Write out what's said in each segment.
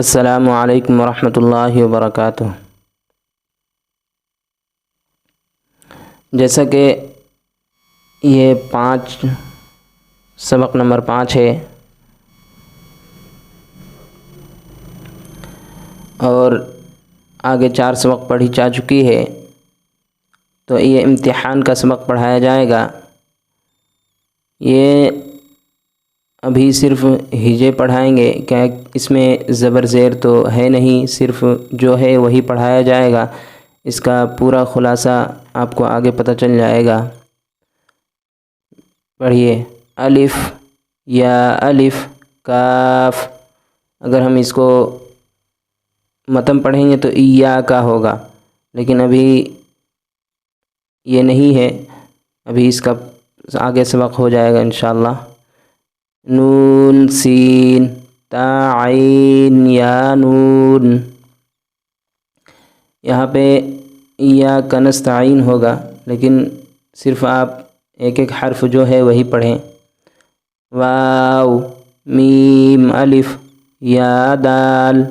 السلام علیکم ورحمۃ اللہ وبرکاتہ۔ جیسا کہ یہ سبق نمبر 5 ہے اور آگے 4 سبق پڑھی جا چکی ہے، تو یہ امتحان کا سبق پڑھایا جائے گا۔ یہ ابھی صرف ہجے پڑھائیں گے، کیا اس میں زبر زیر تو ہے نہیں، صرف جو ہے وہی پڑھایا جائے گا۔ اس کا پورا خلاصہ آپ کو آگے پتہ چل جائے گا۔ پڑھیے، الف یا الف کاف، اگر ہم اس کو متن پڑھیں گے تو ایاکا ہوگا، لیکن ابھی یہ نہیں ہے، ابھی اس کا آگے سبق ہو جائے گا انشاءاللہ۔ نون سین تا عین یا نون، یہاں پہ ایاک نستعین ہوگا، لیکن صرف آپ ایک ایک حرف جو ہے وہی پڑھیں۔ واو میم الف یا دال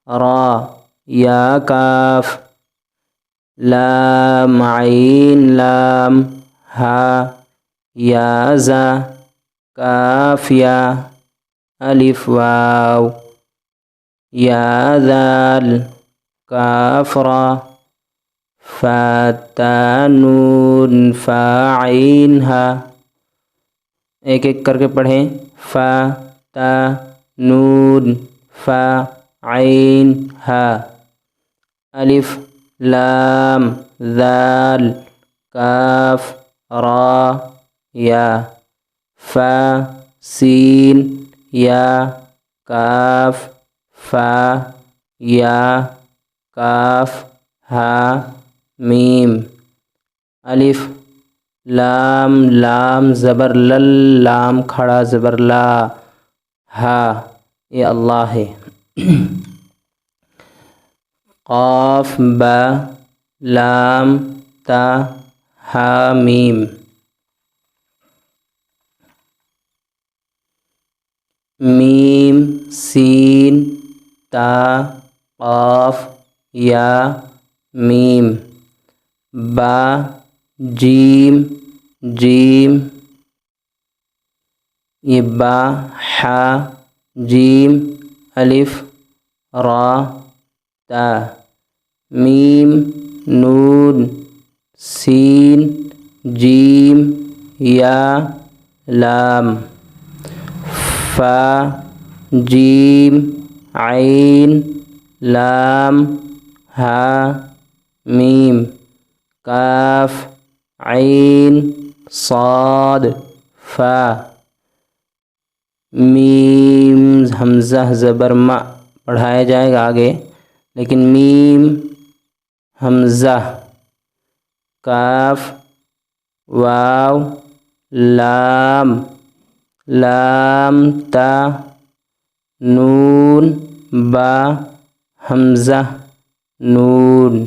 را یا کاف لام عین لام ہا یا زا کاف یا الف واو یا ذال کاف را فا تا نون فا عین ہا، ایک ایک کر کے پڑھیں۔ فا تا نون فا عین ہا، الف لام ذال کاف را یا، فا سین یا کاف فا یا کاف ہا میم، الف لام لام زبر لل لام کھڑا زبر لا ہا، یہ اللہ ہے۔ قاف با لام تا ہا میم، میم سین تا قاف یا میم، با جیم جیم، یہ با حا جیم الف را تا، میم نون سین جیم یا لام، فا جیم عین لام ہا میم، کاف عین صاد فا، میم حمزہ زبر ما پڑھایا جائے گا آگے، لیکن میم حمزہ، کاف واو لام لام تا نون با حمزہ نون۔